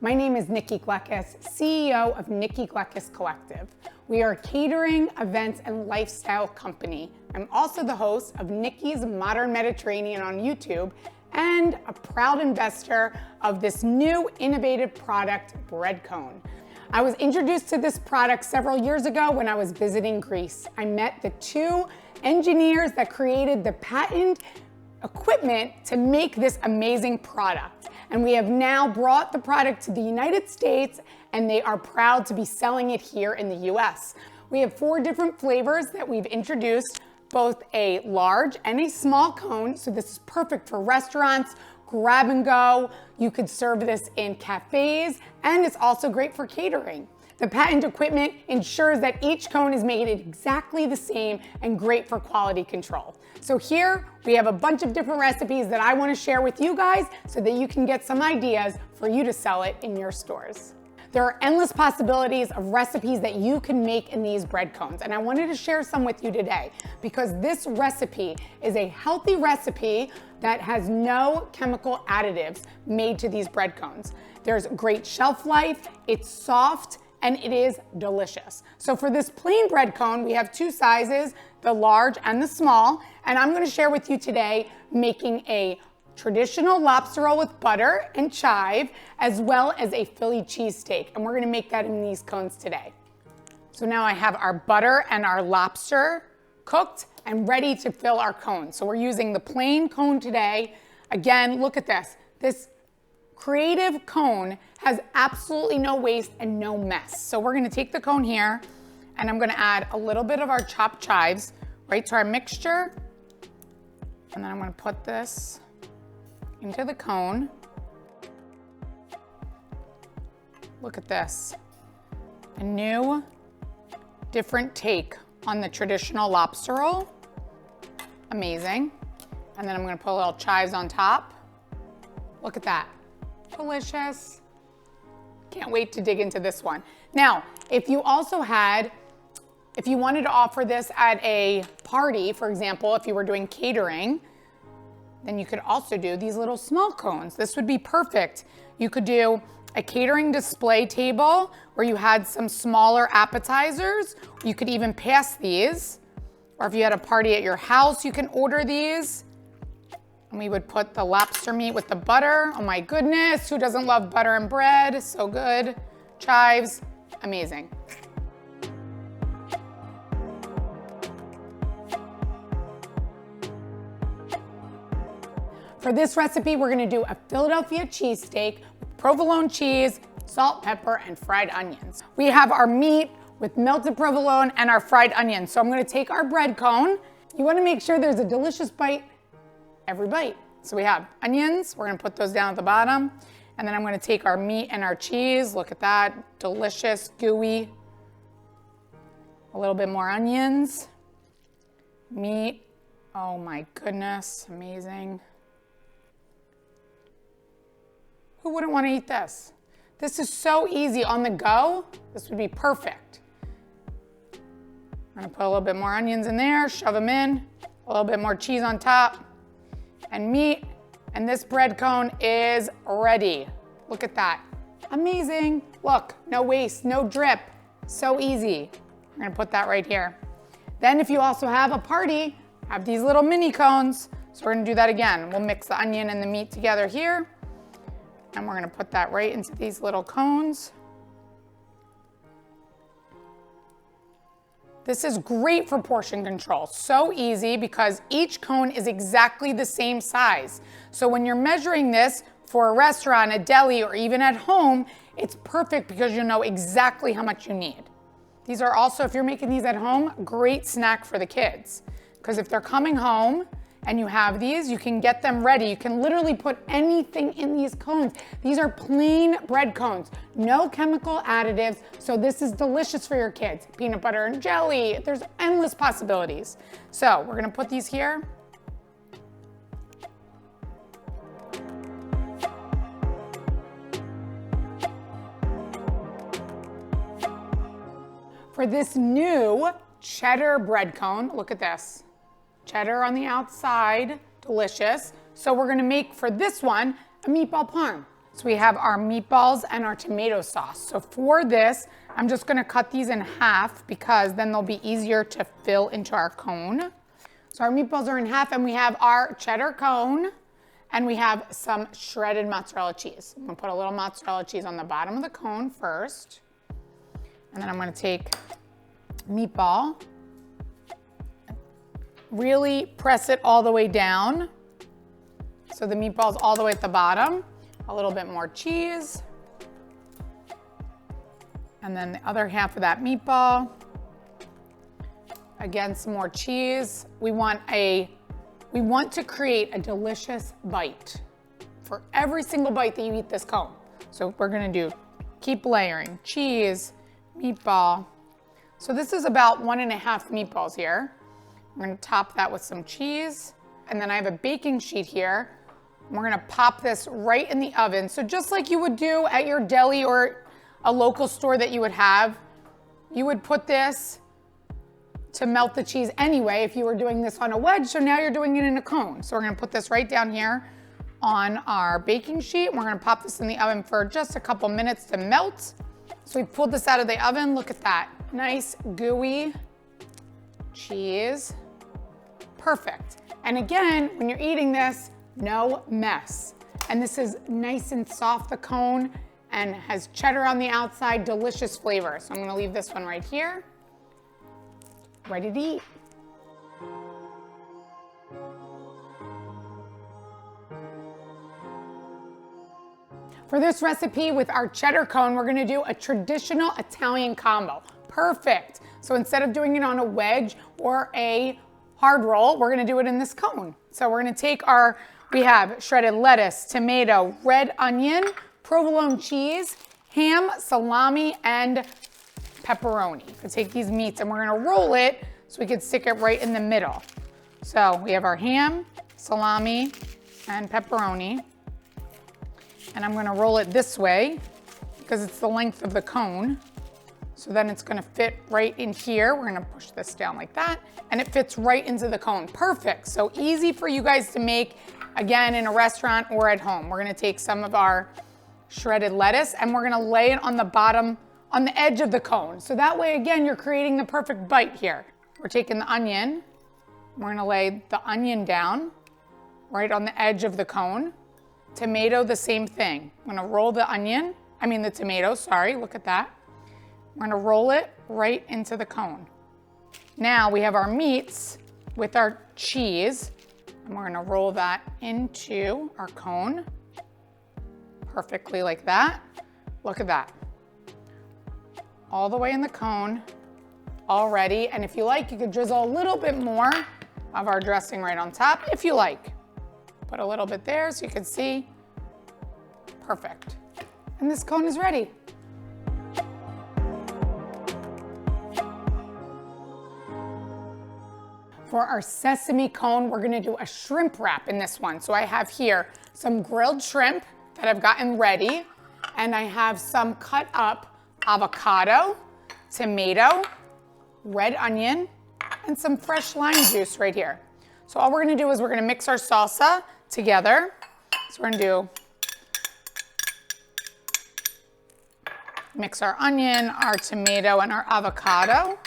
My name is Nikki Gleckis, CEO of Nikki Gleckis Collective. We are a catering, events, and lifestyle company. I'm also the host of Nikki's Modern Mediterranean on YouTube and a proud investor of this new innovative product, bread cone. I was introduced to this product several years ago when I was visiting Greece. I met the two engineers that created the patent equipment to make this amazing product. And we have now brought the product to the United States, and they are proud to be selling it here in the US. We have 4 different flavors that we've introduced, both a large and a small cone. So this is perfect for restaurants, grab and go. You could serve this in cafes, and it's also great for catering. The patent equipment ensures that each cone is made exactly the same and great for quality control. So here we have a bunch of different recipes that I want to share with you guys so that you can get some ideas for you to sell it in your stores. There are endless possibilities of recipes that you can make in these bread cones, and I wanted to share some with you today because this recipe is a healthy recipe that has no chemical additives made to these bread cones. There's great shelf life, it's soft, and it is delicious. So for this plain bread cone, we have 2 sizes, the large and the small, and I'm gonna share with you today making a traditional lobster roll with butter and chive, as well as a Philly cheesesteak, and we're gonna make that in these cones today. So now I have our butter and our lobster cooked and ready to fill our cones. So we're using the plain cone today. Again, look at this. This creative cone has absolutely no waste and no mess. So we're gonna take the cone here, and I'm gonna add a little bit of our chopped chives right to our mixture. And then I'm gonna put this into the cone. Look at this. A new, different take on the traditional lobster roll. Amazing. And then I'm gonna put a little chives on top. Look at that. Delicious. Can't wait to dig into this one. Now, if you wanted to offer this at a party, for example, if you were doing catering, then you could also do these little small cones. This would be perfect. You could do a catering display table where you had some smaller appetizers. You could even pass these. Or if you had a party at your house, you can order these. And we would put the lobster meat with the butter. Oh my goodness, who doesn't love butter and bread? So good. Chives, amazing. For this recipe, we're gonna do a Philadelphia cheesesteak with provolone cheese, salt, pepper, and fried onions. We have our meat with melted provolone and our fried onions. So I'm gonna take our bread cone. You wanna make sure there's a delicious bite every bite. So we have onions, we're gonna put those down at the bottom. And then I'm gonna take our meat and our cheese. Look at that, delicious, gooey. A little bit more onions. Meat, oh my goodness, amazing. Who wouldn't wanna eat this? This is so easy on the go. This would be perfect. I'm gonna put a little bit more onions in there, shove them in, a little bit more cheese on top, and meat, and this bread cone is ready. Look at that, amazing. Look, no waste, no drip, so easy. I'm gonna put that right here. Then if you also have a party, have these little mini cones. So we're gonna do that again. We'll mix the onion and the meat together here, and we're gonna put that right into these little cones. This is great for portion control. So easy because each cone is exactly the same size. So when you're measuring this for a restaurant, a deli, or even at home, it's perfect because you know exactly how much you need. These are also, if you're making these at home, great snack for the kids. Because if they're coming home and you have these, you can get them ready. You can literally put anything in these cones. These are plain bread cones, no chemical additives, so this is delicious for your kids. Peanut butter and jelly, there's endless possibilities. So we're gonna put these here. For this new cheddar bread cone, look at this. Cheddar on the outside, delicious. So we're gonna make for this one a meatball parm. So we have our meatballs and our tomato sauce. So for this, I'm just gonna cut these in half because then they'll be easier to fill into our cone. So our meatballs are in half and we have our cheddar cone and we have some shredded mozzarella cheese. I'm gonna put a little mozzarella cheese on the bottom of the cone first. And then I'm gonna take meatball, really press it all the way down. So the meatball's all the way at the bottom. A little bit more cheese. And then the other half of that meatball. Again, some more cheese. We want to create a delicious bite for every single bite that you eat this cone. So we're gonna keep layering, cheese, meatball. So this is about 1.5 meatballs here. I'm gonna top that with some cheese. And then I have a baking sheet here. We're gonna pop this right in the oven. So just like you would do at your deli or a local store that you would have, you would put this to melt the cheese anyway if you were doing this on a wedge, so now you're doing it in a cone. So we're gonna put this right down here on our baking sheet. We're gonna pop this in the oven for just a couple minutes to melt. So we pulled this out of the oven, look at that. Nice, gooey cheese, perfect. And again, when you're eating this, no mess. And this is nice and soft, the cone, and has cheddar on the outside, delicious flavor. So I'm gonna leave this one right here, ready to eat. For this recipe with our cheddar cone, we're gonna do a traditional Italian combo. Perfect. So instead of doing it on a wedge or a hard roll, we're gonna do it in this cone. So we're gonna take we have shredded lettuce, tomato, red onion, provolone cheese, ham, salami, and pepperoni. We'll take these meats and we're gonna roll it so we can stick it right in the middle. So we have our ham, salami, and pepperoni. And I'm gonna roll it this way because it's the length of the cone. So then it's gonna fit right in here. We're gonna push this down like that and it fits right into the cone. Perfect, so easy for you guys to make, again, in a restaurant or at home. We're gonna take some of our shredded lettuce and we're gonna lay it on the bottom, on the edge of the cone. So that way, again, you're creating the perfect bite here. We're taking the onion, we're gonna lay the onion down right on the edge of the cone. Tomato, the same thing. I'm gonna roll the the tomato, sorry, look at that. We're gonna roll it right into the cone. Now we have our meats with our cheese, and we're gonna roll that into our cone, perfectly like that. Look at that. All the way in the cone already, and if you like, you could drizzle a little bit more of our dressing right on top, if you like. Put a little bit there so you can see. Perfect. And this cone is ready. For our sesame cone, we're gonna do a shrimp wrap in this one. So I have here some grilled shrimp that I've gotten ready, and I have some cut up avocado, tomato, red onion, and some fresh lime juice right here. So all we're gonna do is we're gonna mix our salsa together. So we're gonna mix our onion, our tomato, and our avocado.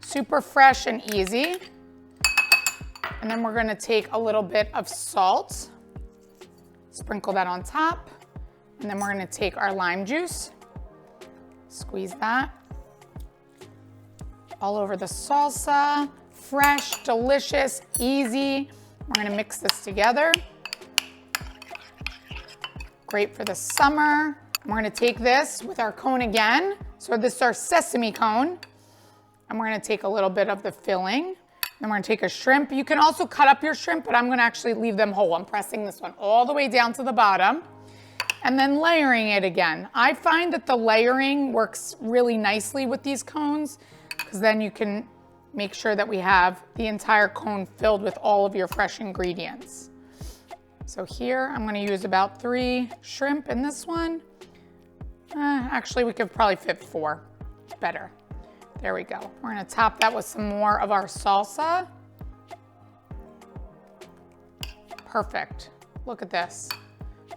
Super fresh and easy. And then we're gonna take a little bit of salt, sprinkle that on top, and then we're gonna take our lime juice, squeeze that all over the salsa. Fresh, delicious, easy. We're gonna mix this together. Great for the summer. We're gonna take this with our cone again. So this is our sesame cone. And we're gonna take a little bit of the filling. Then we're gonna take a shrimp. You can also cut up your shrimp, but I'm gonna actually leave them whole. I'm pressing this one all the way down to the bottom and then layering it again. I find that the layering works really nicely with these cones because then you can make sure that we have the entire cone filled with all of your fresh ingredients. So here I'm gonna use about 3 shrimp in this one. Actually, we could probably fit 4, it's better. There we go. We're gonna top that with some more of our salsa. Perfect. Look at this.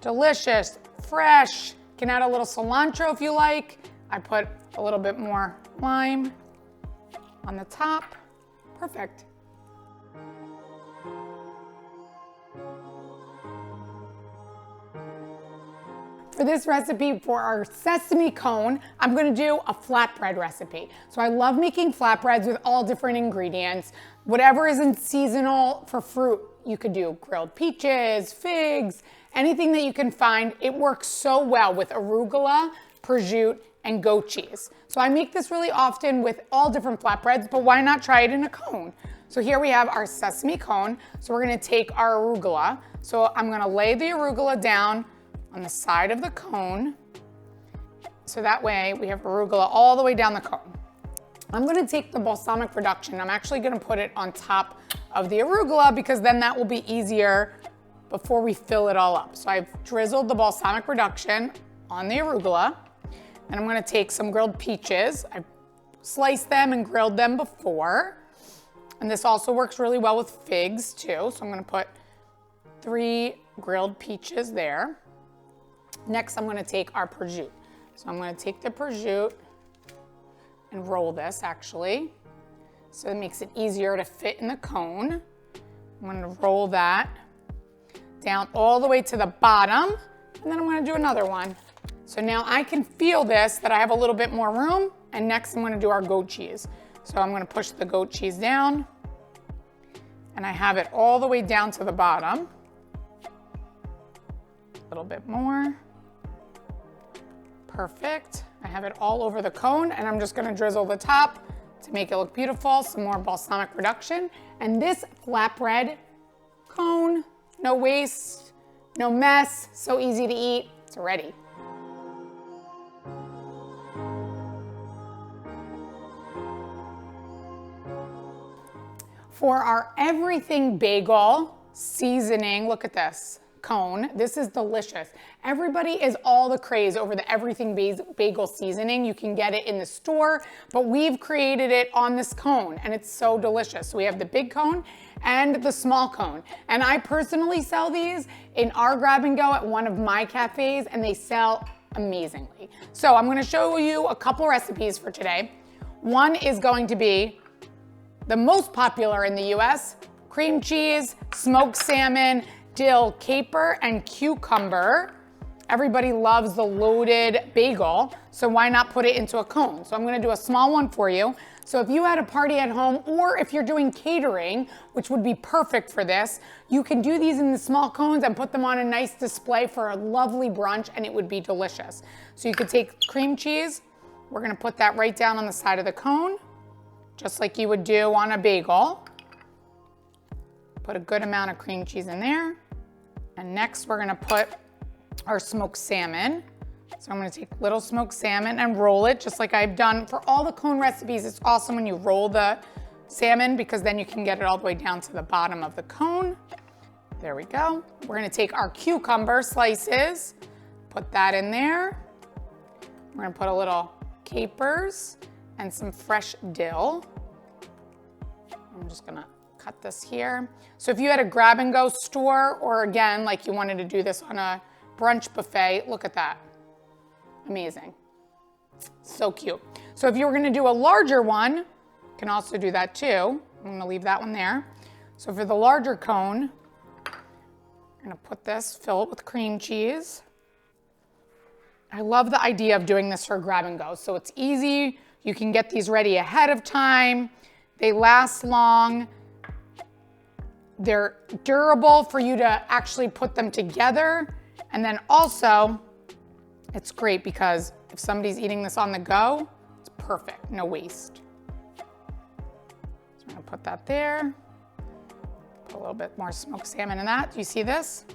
Delicious, fresh. You can add a little cilantro if you like. I put a little bit more lime on the top. Perfect. For this recipe, for our sesame cone, I'm gonna do a flatbread recipe. So I love making flatbreads with all different ingredients. Whatever isn't seasonal for fruit, you could do grilled peaches, figs, anything that you can find. It works so well with arugula, prosciutto, and goat cheese. So I make this really often with all different flatbreads, but why not try it in a cone? So here we have our sesame cone. So we're gonna take our arugula. So I'm gonna lay the arugula down on the side of the cone. So that way we have arugula all the way down the cone. I'm gonna take the balsamic reduction. I'm actually gonna put it on top of the arugula because then that will be easier before we fill it all up. So I've drizzled the balsamic reduction on the arugula. And I'm gonna take some grilled peaches. I've sliced them and grilled them before. And this also works really well with figs too. So I'm gonna put 3 grilled peaches there. Next, I'm gonna take our prosciutto. So I'm gonna take the prosciutto and roll this actually. So it makes it easier to fit in the cone. I'm gonna roll that down all the way to the bottom. And then I'm gonna do another one. So now I can feel this, that I have a little bit more room. And next I'm gonna do our goat cheese. So I'm gonna push the goat cheese down and I have it all the way down to the bottom. A little bit more. Perfect. I have it all over the cone and I'm just gonna drizzle the top to make it look beautiful. Some more balsamic reduction. And this flatbread cone, no waste, no mess, so easy to eat, it's ready. For our everything bagel seasoning, look at this cone. This is delicious. Everybody is all the craze over the everything bagel seasoning. You can get it in the store, but we've created it on this cone and it's so delicious. So we have the big cone and the small cone. And I personally sell these in our grab and go at one of my cafes and they sell amazingly. So I'm gonna show you a couple recipes for today. One is going to be the most popular in the US, cream cheese, smoked salmon, dill, caper, and cucumber. Everybody loves the loaded bagel, so why not put it into a cone? So I'm gonna do a small one for you. So if you had a party at home, or if you're doing catering, which would be perfect for this, you can do these in the small cones and put them on a nice display for a lovely brunch, and it would be delicious. So you could take cream cheese, we're gonna put that right down on the side of the cone, just like you would do on a bagel. Put a good amount of cream cheese in there. And next we're gonna put our smoked salmon. So I'm gonna take little smoked salmon and roll it just like I've done for all the cone recipes. It's awesome when you roll the salmon because then you can get it all the way down to the bottom of the cone. There we go. We're gonna take our cucumber slices, put that in there. We're gonna put a little capers and some fresh dill. I'm just gonna cut this here. So if you had a grab and go store, or again, like you wanted to do this on a brunch buffet, look at that. Amazing. So cute. So if you were gonna do a larger one, you can also do that too. I'm gonna leave that one there. So for the larger cone, I'm gonna put this, fill it with cream cheese. I love the idea of doing this for grab and go. So it's easy. You can get these ready ahead of time. They last long. They're durable for you to actually put them together. And then also, it's great because if somebody's eating this on the go, it's perfect, no waste. So I'm gonna put that there. Put a little bit more smoked salmon in that. Do you see this?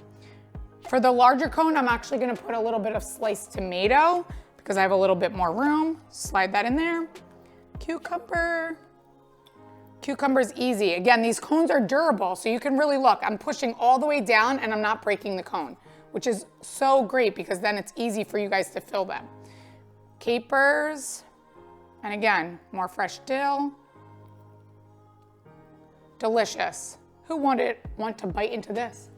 For the larger cone, I'm actually gonna put a little bit of sliced tomato because I have a little bit more room. Slide that in there. Cucumber. Cucumber's easy. Again, these cones are durable, so you can really look. I'm pushing all the way down and I'm not breaking the cone, which is so great because then it's easy for you guys to fill them. Capers, and again, more fresh dill. Delicious. Who want to bite into this?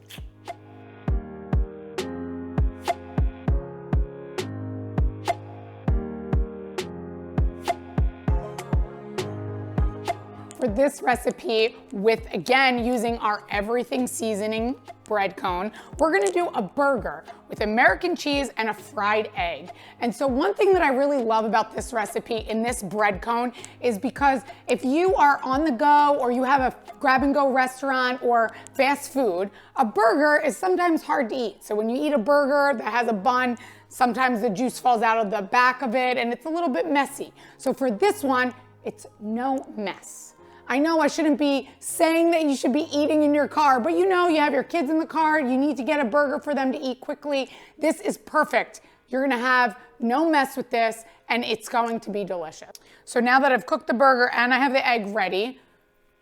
for this recipe with, again, using our everything seasoning bread cone, we're gonna do a burger with American cheese and a fried egg. And so one thing that I really love about this recipe in this bread cone is because if you are on the go or you have a grab and go restaurant or fast food, a burger is sometimes hard to eat. So when you eat a burger that has a bun, sometimes the juice falls out of the back of it and it's a little bit messy. So for this one, it's no mess. I know I shouldn't be saying that you should be eating in your car, but you know, you have your kids in the car, you need to get a burger for them to eat quickly. This is perfect. You're gonna have no mess with this and it's going to be delicious. So now that I've cooked the burger and I have the egg ready,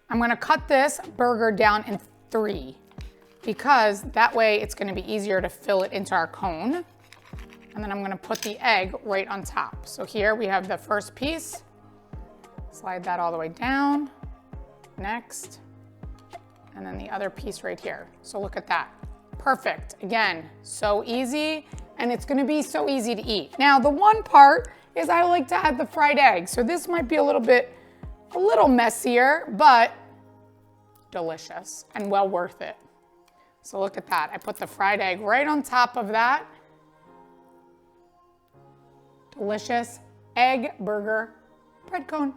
I'm gonna cut this burger down in 3 because that way it's gonna be easier to fill it into our cone. And then I'm gonna put the egg right on top. So here we have the first piece. Slide that all the way down. Next. And then the other piece right here. So look at that. Perfect. Again, so easy, and it's gonna be so easy to eat. Now, the one part is I like to add the fried egg. So this might be a little messier, but delicious and well worth it. So look at that. I put the fried egg right on top of that. Delicious egg burger bread cone.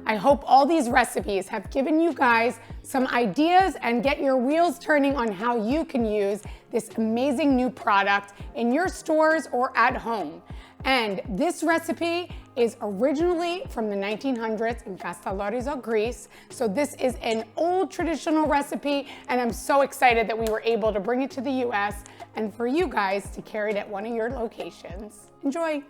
I hope all these recipes have given you guys some ideas and get your wheels turning on how you can use this amazing new product in your stores or at home. And this recipe is originally from the 1900s in Castellarizo, Greece. So this is an old traditional recipe, and I'm so excited that we were able to bring it to the US and for you guys to carry it at one of your locations. Enjoy.